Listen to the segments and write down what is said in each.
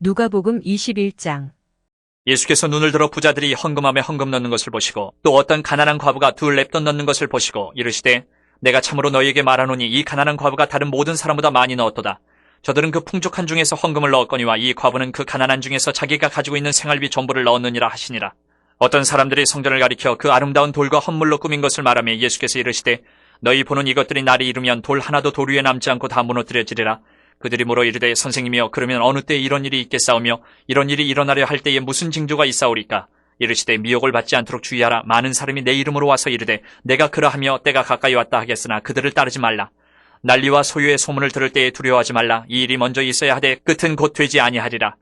누가복음 21장. 예수께서 눈을 들어 부자들이 헌금함에 헌금 넣는 것을 보시고 또 어떤 가난한 과부가 둘 렙돈 넣는 것을 보시고 이르시되 내가 참으로 너희에게 말하노니 이 가난한 과부가 다른 모든 사람보다 많이 넣었도다. 저들은 그 풍족한 중에서 헌금을 넣었거니와 이 과부는 그 가난한 중에서 자기가 가지고 있는 생활비 전부를 넣었느니라 하시니라. 어떤 사람들이 성전을 가리켜 그 아름다운 돌과 헌물로 꾸민 것을 말하며 예수께서 이르시되 너희 보는 이것들이 날이 이르면 돌 하나도 돌 위에 남지 않고 다 무너뜨려지리라. 그들이 물어 이르되 선생님이여 그러면 어느 때에 이런 일이 있겠사오며 이런 일이 일어나려 할 때에 무슨 징조가 있사오리까? 이르시되 미혹을 받지 않도록 주의하라. 많은 사람이 내 이름으로 와서 이르되 내가 그러하며 때가 가까이 왔다 하겠으나 그들을 따르지 말라. 난리와 소유의 소문을 들을 때에 두려워하지 말라. 이 일이 먼저 있어야 하되 끝은 곧 되지 아니하리라.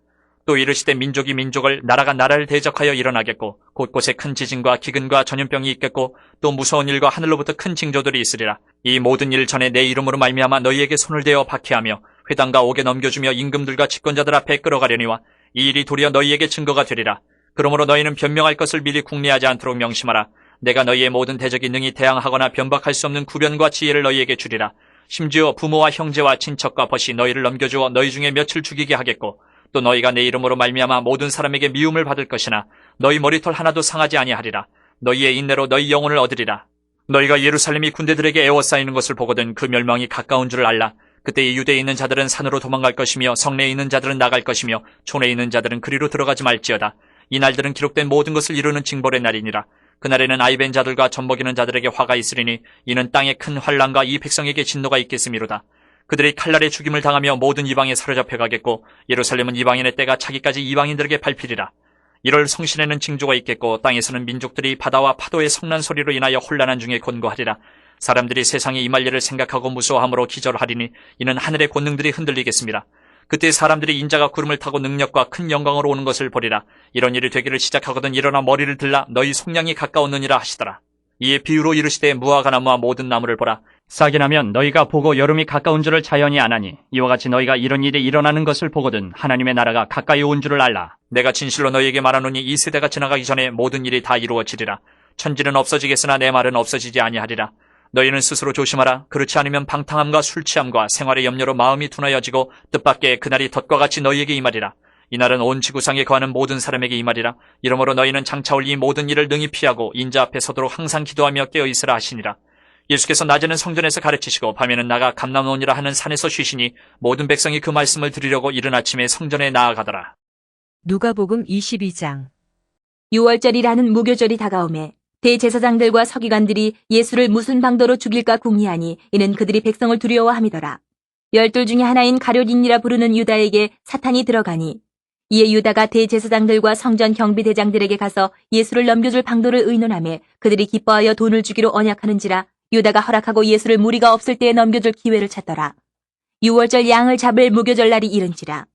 또 이르시되 민족이 민족을 나라가 나라를 대적하여 일어나겠고 곳곳에 큰 지진과 기근과 전염병이 있겠고 또 무서운 일과 하늘로부터 큰 징조들이 있으리라. 이 모든 일 전에 내 이름으로 말미암아 너희에게 손을 대어 박해하며 회당과 옥에 넘겨주며 임금들과 집권자들 앞에 끌어가려니와 이 일이 도리어 너희에게 증거가 되리라. 그러므로 너희는 변명할 것을 미리 궁리하지 않도록 명심하라. 내가 너희의 모든 대적이 능히 대항하거나 변박할 수 없는 구변과 지혜를 너희에게 주리라. 심지어 부모와 형제와 친척과 벗이 너희를 넘겨주어 너희 중에 며칠 죽이게 하겠고 또 너희가 내 이름으로 말미암아 모든 사람에게 미움을 받을 것이나 너희 머리털 하나도 상하지 아니하리라. 너희의 인내로 너희 영혼을 얻으리라. 너희가 예루살렘이 군대들에게 에워싸이는 것을 보거든 그 멸망이 가까운 줄을 알라. 그때 유대에 있는 자들은 산으로 도망갈 것이며 성내에 있는 자들은 나갈 것이며 촌에 있는 자들은 그리로 들어가지 말지어다. 이 날들은 기록된 모든 것을 이루는 징벌의 날이니라. 그날에는 아이벤 자들과 젖먹이는 자들에게 화가 있으리니 이는 땅에 큰 환난과 이 백성에게 진노가 있겠음이로다. 그들이 칼날에 죽임을 당하며 모든 이방에 사로잡혀 가겠고 예루살렘은 이방인의 때가 차기까지 이방인들에게 밟히리라. 이럴 성신에는 징조가 있겠고 땅에서는 민족들이 바다와 파도의 성난 소리로 인하여 혼란한 중에 곤고하리라. 사람들이 세상에 임할 일을 생각하고 무서워함으로 기절하리니 이는 하늘의 권능들이 흔들리겠습니다. 그때 사람들이 인자가 구름을 타고 능력과 큰 영광으로 오는 것을 보리라. 이런 일이 되기를 시작하거든 일어나 머리를 들라 너희 속량이 가까웠느니라 하시더라. 이에 비유로 이르시되 무화과나무와 모든 나무를 보라. 싹이 나면 너희가 보고 여름이 가까운 줄을 자연히 아나니 이와 같이 너희가 이런 일이 일어나는 것을 보거든 하나님의 나라가 가까이 온 줄을 알라. 내가 진실로 너희에게 말하노니 이 세대가 지나가기 전에 모든 일이 다 이루어지리라. 천지는 없어지겠으나 내 말은 없어지지 아니하리라. 너희는 스스로 조심하라. 그렇지 않으면 방탕함과 술취함과 생활의 염려로 마음이 둔하여지고 뜻밖의 그날이 덫과 같이 너희에게 임하리라. 이날은 온 지구상에 거하는 모든 사람에게 임하리라. 이러므로 너희는 장차 올 이 모든 일을 능히 피하고 인자 앞에 서도록 항상 기도하며 깨어있으라 하시니라. 예수께서 낮에는 성전에서 가르치시고 밤에는 나가 감람원이라 하는 산에서 쉬시니 모든 백성이 그 말씀을 들으려고 이른 아침에 성전에 나아가더라. 누가복음 22장. 유월절이라는 무교절이 다가오매 대제사장들과 서기관들이 예수를 무슨 방도로 죽일까 궁리하니 이는 그들이 백성을 두려워함이더라. 12 중에 하나인 가룟인이라 부르는 유다에게 사탄이 들어가니 이에 유다가 대제사장들과 성전 경비대장들에게 가서 예수를 넘겨줄 방도를 의논하며 그들이 기뻐하여 돈을 주기로 언약하는지라 유다가 허락하고 예수를 무리가 없을 때에 넘겨줄 기회를 찾더라. 유월절 양을 잡을 무교절 날이 이른지라.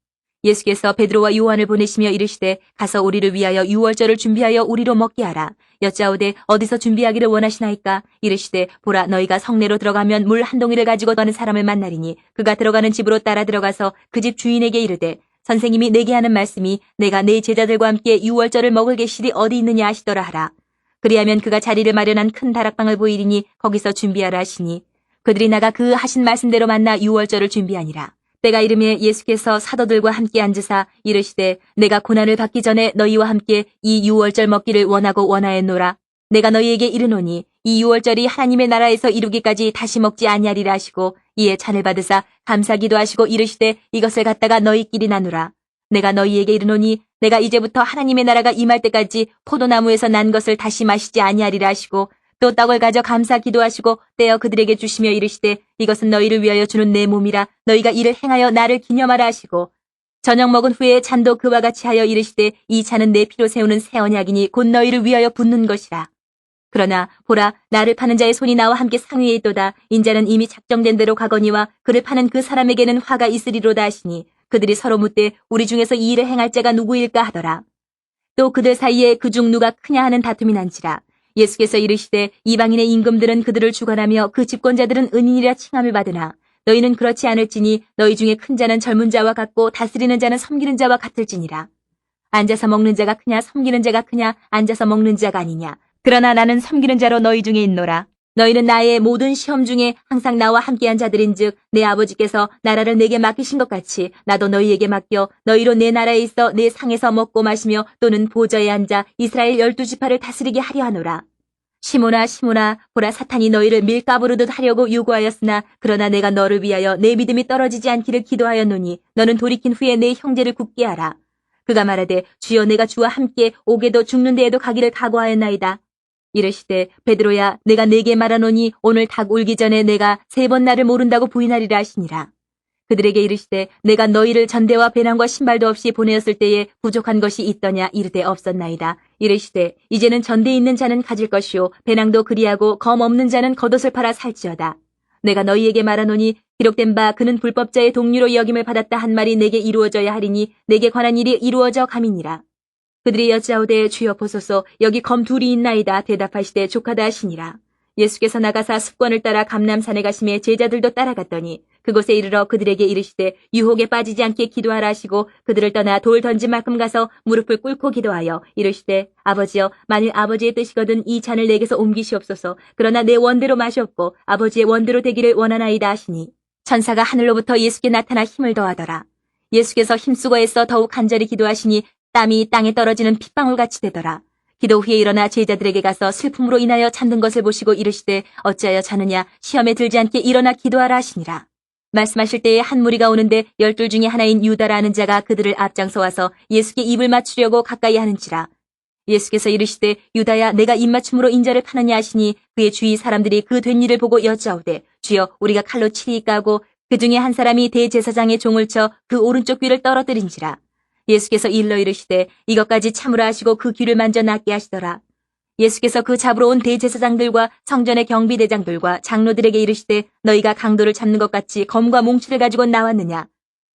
예수께서 베드로와 요한을 보내시며 이르시되 가서 우리를 위하여 유월절을 준비하여 우리로 먹게 하라. 여짜오되 어디서 준비하기를 원하시나이까? 이르시되 보라 너희가 성내로 들어가면 물 한 동이를 가지고 가는 사람을 만나리니 그가 들어가는 집으로 따라 들어가서 그 집 주인에게 이르되 선생님이 내게 하는 말씀이 내가 내 제자들과 함께 유월절을 먹을 계실이 어디 있느냐 하시더라 하라. 그리하면 그가 자리를 마련한 큰 다락방을 보이리니 거기서 준비하라 하시니 그들이 나가 그 하신 말씀대로 만나 유월절을 준비하니라. 때가 이르매 예수께서 사도들과 함께 앉으사 이르시되 내가 고난을 받기 전에 너희와 함께 이 유월절 먹기를 원하고 원하였노라. 내가 너희에게 이르노니 이 유월절이 하나님의 나라에서 이루기까지 다시 먹지 아니하리라 하시고 이에 잔을 받으사 감사기도 하시고 이르시되 이것을 갖다가 너희끼리 나누라. 내가 너희에게 이르노니 내가 이제부터 하나님의 나라가 임할 때까지 포도나무에서 난 것을 다시 마시지 아니하리라 하시고 또 떡을 가져 감사 기도하시고 떼어 그들에게 주시며 이르시되 이것은 너희를 위하여 주는 내 몸이라 너희가 이를 행하여 나를 기념하라 하시고 저녁 먹은 후에 잔도 그와 같이 하여 이르시되 이 잔은 내 피로 세우는 새 언약이니 곧 너희를 위하여 붓는 것이라. 그러나 보라 나를 파는 자의 손이 나와 함께 상위에 있도다. 인자는 이미 작정된 대로 가거니와 그를 파는 그 사람에게는 화가 있으리로다 하시니 그들이 서로 묻되 우리 중에서 이 일을 행할 자가 누구일까 하더라. 또 그들 사이에 그중 누가 크냐 하는 다툼이 난지라. 예수께서 이르시되 이방인의 임금들은 그들을 주관하며 그 집권자들은 은인이라 칭함을 받으나 너희는 그렇지 않을지니 너희 중에 큰 자는 젊은 자와 같고 다스리는 자는 섬기는 자와 같을지니라. 앉아서 먹는 자가 크냐 섬기는 자가 크냐 앉아서 먹는 자가 아니냐. 그러나 나는 섬기는 자로 너희 중에 있노라. 너희는 나의 모든 시험 중에 항상 나와 함께한 자들인즉 내 아버지께서 나라를 내게 맡기신 것 같이 나도 너희에게 맡겨 너희로 내 나라에 있어 내 상에서 먹고 마시며 또는 보좌에 앉아 이스라엘 12지파를 다스리게 하려 하노라. 시몬아 시몬아 보라 사탄이 너희를 밀가부르듯 하려고 요구하였으나 그러나 내가 너를 위하여 내 믿음이 떨어지지 않기를 기도하였노니 너는 돌이킨 후에 내 형제를 굳게 하라. 그가 말하되 주여 내가 주와 함께 옥에도 죽는 데에도 가기를 각오하였나이다. 이르시되 베드로야 내가 네게 말하노니 오늘 닭 울기 전에 내가 3번 나를 모른다고 부인하리라 하시니라. 그들에게 이르시되 내가 너희를 전대와 배낭과 신발도 없이 보내었을 때에 부족한 것이 있더냐 이르되 없었나이다. 이르시되 이제는 전대에 있는 자는 가질 것이요 배낭도 그리하고 검 없는 자는 겉옷을 팔아 살지어다. 내가 너희에게 말하노니 기록된 바 그는 불법자의 동류로 여김을 받았다 한 말이 내게 이루어져야 하리니 내게 관한 일이 이루어져 감이니라. 그들이 여짜오되 주여 보소서 여기 검 2이 있나이다. 대답하시되 족하다 하시니라. 예수께서 나가사 습관을 따라 감람산에 가심에 제자들도 따라갔더니 그곳에 이르러 그들에게 이르시되 유혹에 빠지지 않게 기도하라 하시고 그들을 떠나 돌 던진 만큼 가서 무릎을 꿇고 기도하여 이르시되 아버지여 만일 아버지의 뜻이거든 이 잔을 내게서 옮기시옵소서. 그러나 내 원대로 마시옵고 아버지의 원대로 되기를 원하나이다 하시니 천사가 하늘로부터 예수께 나타나 힘을 더하더라. 예수께서 힘쓰고 애써 더욱 간절히 기도하시니 땀이 땅에 떨어지는 핏방울같이 되더라. 기도 후에 일어나 제자들에게 가서 슬픔으로 인하여 잠든 것을 보시고 이르시되 어찌하여 자느냐 시험에 들지 않게 일어나 기도하라 하시니라. 말씀하실 때에 한 무리가 오는데 12 중에 하나인 유다라 하는 자가 그들을 앞장서 와서 예수께 입을 맞추려고 가까이 하는지라. 예수께서 이르시되 유다야 내가 입맞춤으로 인자를 파느냐 하시니 그의 주위 사람들이 그 된 일을 보고 여짜오되 주여 우리가 칼로 치리이까 하고 그 중에 한 사람이 대제사장의 종을 쳐 그 오른쪽 귀를 떨어뜨린지라. 예수께서 일러 이르시되 이것까지 참으라 하시고 그 귀를 만져 낫게 하시더라. 예수께서 그 잡으러 온 대제사장들과 성전의 경비대장들과 장로들에게 이르시되 너희가 강도를 잡는 것 같이 검과 몽치를 가지고 나왔느냐.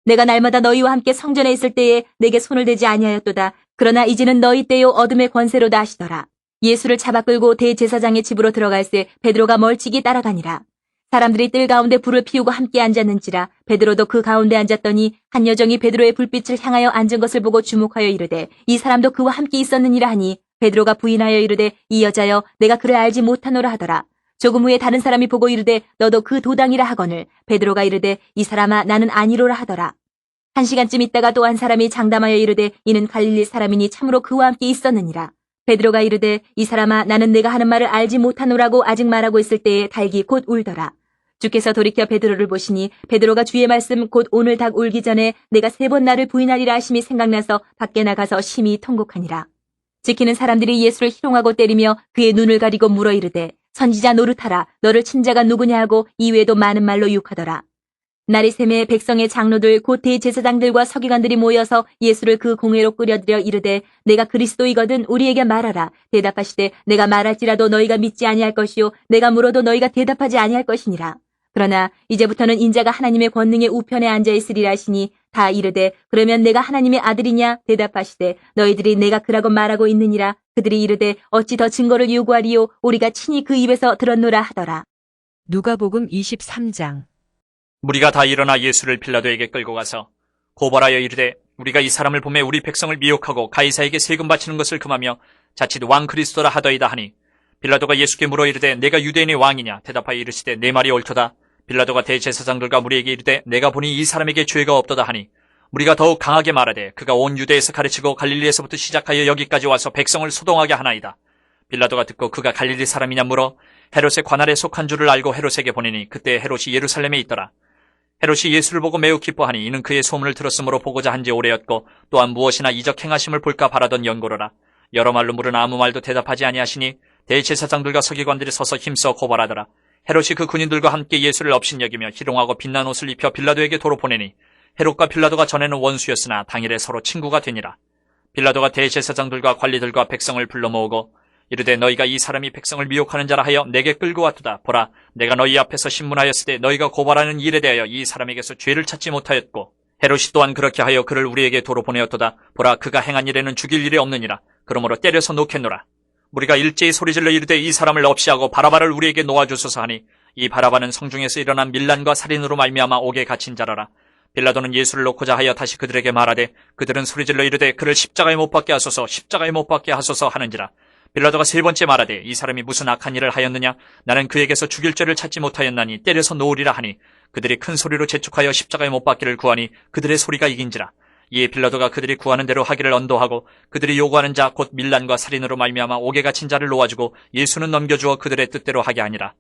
내가 날마다 너희와 함께 성전에 있을 때에 내게 손을 대지 아니하였도다. 그러나 이제는 너희 때요 어둠의 권세로다 하시더라. 예수를 잡아 끌고 대제사장의 집으로 들어갈새 베드로가 멀찍이 따라가니라. 사람들이 뜰 가운데 불을 피우고 함께 앉았는지라. 베드로도 그 가운데 앉았더니 한 여정이 베드로의 불빛을 향하여 앉은 것을 보고 주목하여 이르되 이 사람도 그와 함께 있었느니라 하니 베드로가 부인하여 이르되 이 여자여 내가 그를 알지 못하노라 하더라. 조금 후에 다른 사람이 보고 이르되 너도 그 도당이라 하거늘 베드로가 이르되 이 사람아 나는 아니로라 하더라. 1시간쯤 있다가 또 한 사람이 장담하여 이르되 이는 갈릴리 사람이니 참으로 그와 함께 있었느니라. 베드로가 이르되 이 사람아 나는 내가 하는 말을 알지 못하노라고 아직 말하고 있을 때에 닭이 곧 울더라. 주께서 돌이켜 베드로를 보시니 베드로가 주의 말씀 곧 오늘 닭 울기 전에 내가 3번 나를 부인하리라 하심이 생각나서 밖에 나가서 심히 통곡하니라. 지키는 사람들이 예수를 희롱하고 때리며 그의 눈을 가리고 물어 이르되 선지자 노릇하라 너를 친 자가 누구냐 하고 이외에도 많은 말로 욕하더라. 날이 새매 백성의 장로들 곧 대제사장들과 서기관들이 모여서 예수를 그 공회로 끌어들여 이르되 내가 그리스도이거든 우리에게 말하라. 대답하시되 내가 말할지라도 너희가 믿지 아니할 것이요 내가 물어도 너희가 대답하지 아니할 것이니라. 그러나 이제부터는 인자가 하나님의 권능의 우편에 앉아 있으리라 하시니 다 이르되 그러면 내가 하나님의 아들이냐. 대답하시되 너희들이 내가 그라고 말하고 있느니라. 그들이 이르되 어찌 더 증거를 요구하리요 우리가 친히 그 입에서 들었노라 하더라. 누가복음 23장. 무리가 다 일어나 예수를 빌라도에게 끌고 가서 고발하여 이르되 우리가 이 사람을 보매 우리 백성을 미혹하고 가이사에게 세금 바치는 것을 금하며 자칫 왕 그리스도라 하더이다 하니 빌라도가 예수께 물어 이르되 내가 유대인의 왕이냐. 대답하여 이르시되 내 말이 옳도다. 빌라도가 대제사장들과 무리에게 이르되 내가 보니 이 사람에게 죄가 없도다 하니 우리가 더욱 강하게 말하되 그가 온 유대에서 가르치고 갈릴리에서부터 시작하여 여기까지 와서 백성을 소동하게 하나이다. 빌라도가 듣고 그가 갈릴리 사람이냐 물어 헤롯의 관할에 속한 줄을 알고 헤롯에게 보내니 그때 헤롯이 예루살렘에 있더라. 헤롯이 예수를 보고 매우 기뻐하니 이는 그의 소문을 들었으므로 보고자 한지 오래였고 또한 무엇이나 이적 행하심을 볼까 바라던 연고로라. 여러 말로 물으나 아무 말도 대답하지 아니하시니 대제사장들과 서기관들이 서서 힘써 고발하더라. 헤롯이 그 군인들과 함께 예수를 업신여기며 희롱하고 빛난 옷을 입혀 빌라도에게 도로 보내니 헤롯과 빌라도가 전에는 원수였으나 당일에 서로 친구가 되니라. 빌라도가 대제사장들과 관리들과 백성을 불러 모으고 이르되 너희가 이 사람이 백성을 미혹하는 자라 하여 내게 끌고 왔도다. 보라 내가 너희 앞에서 신문하였을 때 너희가 고발하는 일에 대하여 이 사람에게서 죄를 찾지 못하였고 헤롯이 또한 그렇게 하여 그를 우리에게 도로 보내었도다. 보라 그가 행한 일에는 죽일 일이 없느니라. 그러므로 때려서 놓겠노라. 우리가 일제히 소리질러 이르되 이 사람을 없이하고 바라바를 우리에게 놓아주소서 하니 이 바라바는 성중에서 일어난 밀란과 살인으로 말미암아 옥에 갇힌 자라라. 빌라도는 예수를 놓고자 하여 다시 그들에게 말하되 그들은 소리질러 이르되 그를 십자가에 못 박게 하소서 십자가에 못 박게 하소서 하는지라. 빌라도가 세 번째 말하되 이 사람이 무슨 악한 일을 하였느냐? 나는 그에게서 죽일 죄를 찾지 못하였나니 때려서 놓으리라 하니 그들이 큰 소리로 재촉하여 십자가에 못 박기를 구하니 그들의 소리가 이긴지라. 이에 빌라도가 그들이 구하는 대로 하기를 언도하고 그들이 요구하는 자 곧 밀란과 살인으로 말미암아 옥에 갇힌 자를 놓아주고 예수는 넘겨주어 그들의 뜻대로 하게 하니라.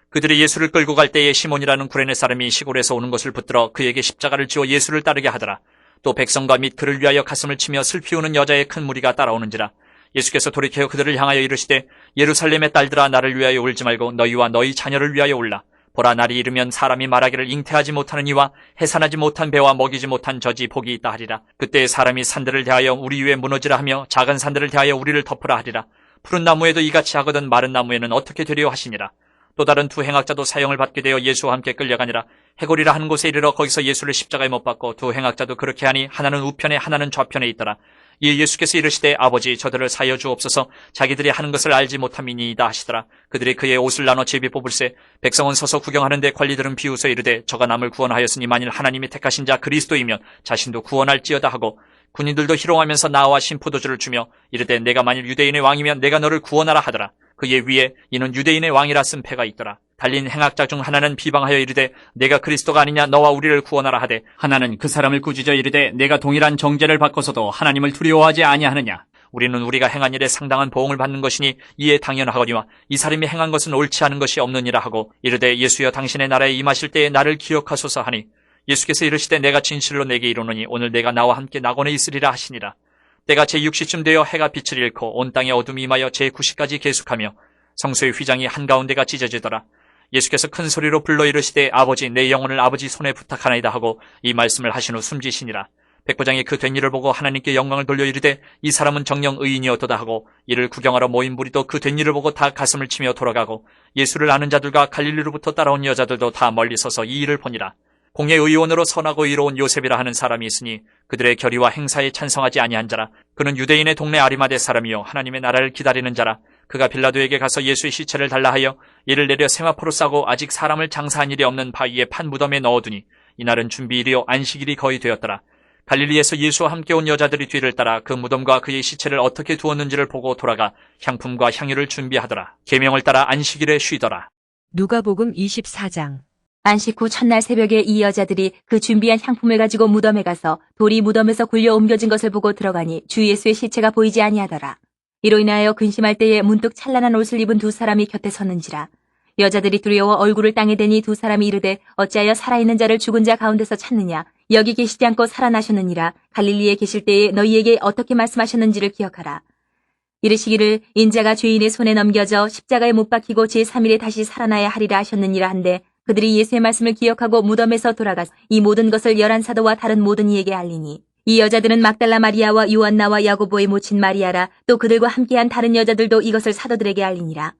그들이 예수를 끌고 갈 때에 시몬이라는 구레네 사람이 시골에서 오는 것을 붙들어 그에게 십자가를 지어 예수를 따르게 하더라. 또 백성과 및 그를 위하여 가슴을 치며 슬피 우는 여자의 큰 무리가 따라오는지라. 예수께서 돌이켜 그들을 향하여 이르시되 예루살렘의 딸들아 나를 위하여 울지 말고 너희와 너희 자녀를 위하여 울라. 보라 날이 이르면 사람이 말하기를 잉태하지 못하는 이와 해산하지 못한 배와 먹이지 못한 젖이 복이 있다 하리라. 그때 사람이 산들을 대하여 우리 위에 무너지라 하며 작은 산들을 대하여 우리를 덮으라 하리라. 푸른 나무에도 이같이 하거든 마른 나무에는 어떻게 되리요 하시니라. 또 다른 두 행악자도 사형을 받게 되어 예수와 함께 끌려가니라. 해골이라 하는 곳에 이르러 거기서 예수를 십자가에 못 박고 두 행악자도 그렇게 하니 하나는 우편에 하나는 좌편에 있더라. 이에 예수께서 이르시되 아버지 저들을 사여 주옵소서 자기들이 하는 것을 알지 못함이니이다 하시더라. 그들이 그의 옷을 나눠 제비 뽑을세 백성은 서서 구경하는데 관리들은 비웃어 이르되 저가 남을 구원하였으니 만일 하나님이 택하신 자 그리스도이면 자신도 구원할지어다 하고 군인들도 희롱하면서 나와 신포도주를 주며 이르되 내가 만일 유대인의 왕이면 내가 너를 구원하라 하더라. 그의 위에 이는 유대인의 왕이라 쓴 패가 있더라. 달린 행악자 중 하나는 비방하여 이르되 내가 그리스도가 아니냐 너와 우리를 구원하라 하되 하나는 그 사람을 꾸짖어 이르되 내가 동일한 정죄를 받고서도 하나님을 두려워하지 아니하느냐. 우리는 우리가 행한 일에 상당한 보응을 받는 것이니 이에 당연하거니와 이 사람이 행한 것은 옳지 않은 것이 없느니라 하고 이르되 예수여 당신의 나라에 임하실 때에 나를 기억하소서 하니 예수께서 이르시되 내가 진실로 내게 이르노니 오늘 내가 나와 함께 낙원에 있으리라 하시니라. 때가 제6시쯤 되어 해가 빛을 잃고 온 땅에 어둠이 임하여 제9시까지 계속하며 성소의 휘장이 한가운데가 찢어지더라. 예수께서 큰 소리로 불러 이르시되 아버지 내 영혼을 아버지 손에 부탁하나이다 하고 이 말씀을 하신 후 숨지시니라. 백부장이 그 된 일을 보고 하나님께 영광을 돌려 이르되 이 사람은 정녕 의인이었도다 하고 이를 구경하러 모인 무리도 그 된 일을 보고 다 가슴을 치며 돌아가고 예수를 아는 자들과 갈릴리로부터 따라온 여자들도 다 멀리 서서 이 일을 보니라. 공예 의원으로 선하고 의로운 요셉이라 하는 사람이 있으니 그들의 결의와 행사에 찬성하지 아니한 자라. 그는 유대인의 동네 아리마대 사람이요 하나님의 나라를 기다리는 자라. 그가 빌라도에게 가서 예수의 시체를 달라 하여 이를 내려 세마포로 싸고 아직 사람을 장사한 일이 없는 바위에 판 무덤에 넣어두니 이날은 준비일이요 안식일이 거의 되었더라. 갈릴리에서 예수와 함께 온 여자들이 뒤를 따라 그 무덤과 그의 시체를 어떻게 두었는지를 보고 돌아가 향품과 향유를 준비하더라. 계명을 따라 안식일에 쉬더라. 누가복음 24장. 안식 후 첫날 새벽에 이 여자들이 그 준비한 향품을 가지고 무덤에 가서 돌이 무덤에서 굴려 옮겨진 것을 보고 들어가니 주 예수의 시체가 보이지 아니하더라. 이로 인하여 근심할 때에 문득 찬란한 옷을 입은 두 사람이 곁에 섰는지라. 여자들이 두려워 얼굴을 땅에 대니 두 사람이 이르되 어찌하여 살아있는 자를 죽은 자 가운데서 찾느냐. 여기 계시지 않고 살아나셨느니라. 갈릴리에 계실 때에 너희에게 어떻게 말씀하셨는지를 기억하라. 이르시기를 인자가 죄인의 손에 넘겨져 십자가에 못 박히고 제3일에 다시 살아나야 하리라 하셨느니라 한데 그들이 예수의 말씀을 기억하고 무덤에서 돌아가서 이 모든 것을 열한 사도와 다른 모든 이에게 알리니 이 여자들은 막달라 마리아와 요한나와 야고보의 모친 마리아라. 또 그들과 함께한 다른 여자들도 이것을 사도들에게 알리니라.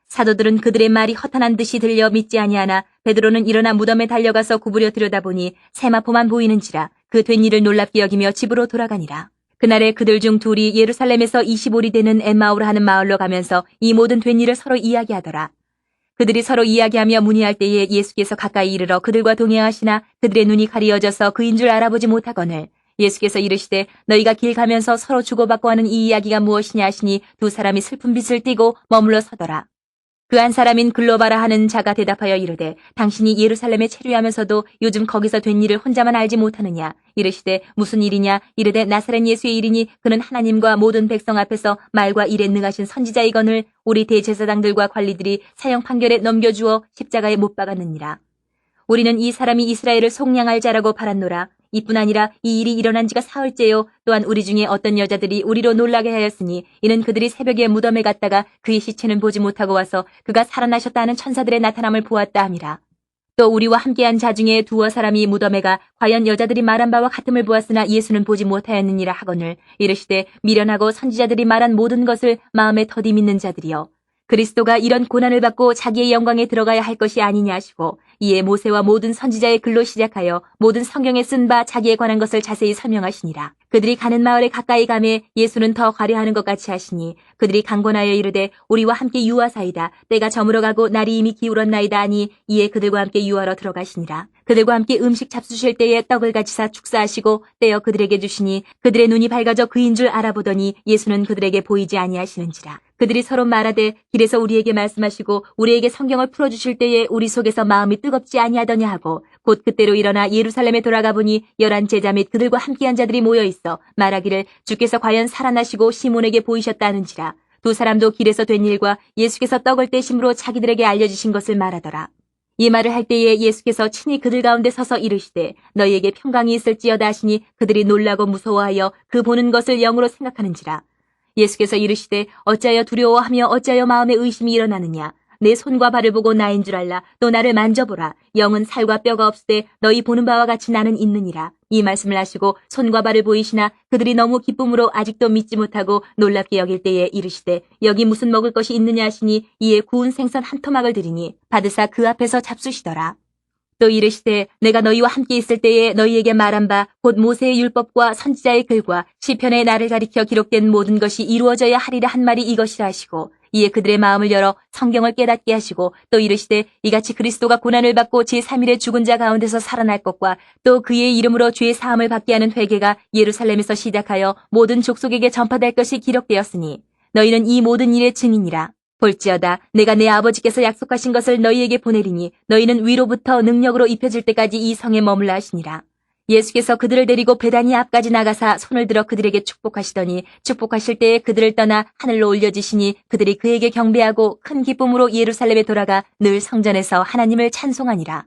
사도들은 그들의 말이 허탄한 듯이 들려 믿지 아니하나 베드로는 일어나 무덤에 달려가서 구부려 들여다보니 세마포만 보이는지라. 그 된 일을 놀랍게 여기며 집으로 돌아가니라. 그날에 그들 중 둘이 예루살렘에서 25리 되는 엠마오라 하는 마을로 가면서 이 모든 된 일을 서로 이야기하더라. 그들이 서로 이야기하며 문의할 때에 예수께서 가까이 이르러 그들과 동행하시나 그들의 눈이 가리어져서 그인 줄 알아보지 못하거늘 예수께서 이르시되 너희가 길 가면서 서로 주고받고 하는 이 이야기가 무엇이냐 하시니 두 사람이 슬픈 빛을 띠고 머물러 서더라. 그 한 사람인 글로바라 하는 자가 대답하여 이르되 당신이 예루살렘에 체류하면서도 요즘 거기서 된 일을 혼자만 알지 못하느냐. 이르시되 무슨 일이냐. 이르되 나사렛 예수의 일이니 그는 하나님과 모든 백성 앞에서 말과 일에 능하신 선지자이거늘 우리 대제사장들과 관리들이 사형 판결에 넘겨주어 십자가에 못 박았느니라. 우리는 이 사람이 이스라엘을 속량할 자라고 바랐노라. 이뿐 아니라 이 일이 일어난 지가 사흘째요. 또한 우리 중에 어떤 여자들이 우리로 놀라게 하였으니 이는 그들이 새벽에 무덤에 갔다가 그의 시체는 보지 못하고 와서 그가 살아나셨다 하는 천사들의 나타남을 보았다 함이라. 또 우리와 함께한 자 중에 두어 사람이 무덤에 가 과연 여자들이 말한 바와 같음을 보았으나 예수는 보지 못하였느니라 하거늘 이르시되 미련하고 선지자들이 말한 모든 것을 마음에 더디 믿는 자들이여. 그리스도가 이런 고난을 받고 자기의 영광에 들어가야 할 것이 아니냐 하시고 이에 모세와 모든 선지자의 글로 시작하여 모든 성경에 쓴 바 자기에 관한 것을 자세히 설명하시니라. 그들이 가는 마을에 가까이 가매 예수는 더 가려하는 것 같이 하시니 그들이 강권하여 이르되 우리와 함께 유하사이다. 때가 저물어 가고 날이 이미 기울었나이다 하니 이에 그들과 함께 유하러 들어가시니라. 그들과 함께 음식 잡수실 때에 떡을 가지사 축사하시고 떼어 그들에게 주시니 그들의 눈이 밝아져 그인 줄 알아보더니 예수는 그들에게 보이지 아니하시는지라. 그들이 서로 말하되 길에서 우리에게 말씀하시고 우리에게 성경을 풀어주실 때에 우리 속에서 마음이 뜨겁지 아니하더냐 하고 곧 그때로 일어나 예루살렘에 돌아가 보니 11 제자 및 그들과 함께한 자들이 모여 있어 말하기를 주께서 과연 살아나시고 시몬에게 보이셨다 하는지라. 두 사람도 길에서 된 일과 예수께서 떡을 떼심으로 자기들에게 알려주신 것을 말하더라. 이 말을 할 때에 예수께서 친히 그들 가운데 서서 이르시되 너희에게 평강이 있을지어다 하시니 그들이 놀라고 무서워하여 그 보는 것을 영으로 생각하는지라. 예수께서 이르시되 어찌하여 두려워하며 어찌하여 마음에 의심이 일어나느냐. 내 손과 발을 보고 나인 줄 알라. 또 나를 만져보라. 영은 살과 뼈가 없으되 너희 보는 바와 같이 나는 있느니라. 이 말씀을 하시고 손과 발을 보이시나 그들이 너무 기쁨으로 아직도 믿지 못하고 놀랍게 여길 때에 이르시되 여기 무슨 먹을 것이 있느냐 하시니 이에 구운 생선 한 토막을 드리니 받으사 그 앞에서 잡수시더라. 또 이르시되 내가 너희와 함께 있을 때에 너희에게 말한 바 곧 모세의 율법과 선지자의 글과 시편의 나를 가리켜 기록된 모든 것이 이루어져야 하리라 한 말이 이것이라 하시고 이에 그들의 마음을 열어 성경을 깨닫게 하시고 또 이르시되 이같이 그리스도가 고난을 받고 제3일에 죽은 자 가운데서 살아날 것과 또 그의 이름으로 죄 사함을 받게 하는 회개가 예루살렘에서 시작하여 모든 족속에게 전파될 것이 기록되었으니 너희는 이 모든 일의 증인이라. 볼지어다 내가 내 아버지께서 약속하신 것을 너희에게 보내리니 너희는 위로부터 능력으로 입혀질 때까지 이 성에 머물라 하시니라. 예수께서 그들을 데리고 베다니 앞까지 나가사 손을 들어 그들에게 축복하시더니 축복하실 때에 그들을 떠나 하늘로 올려지시니 그들이 그에게 경배하고 큰 기쁨으로 예루살렘에 돌아가 늘 성전에서 하나님을 찬송하니라.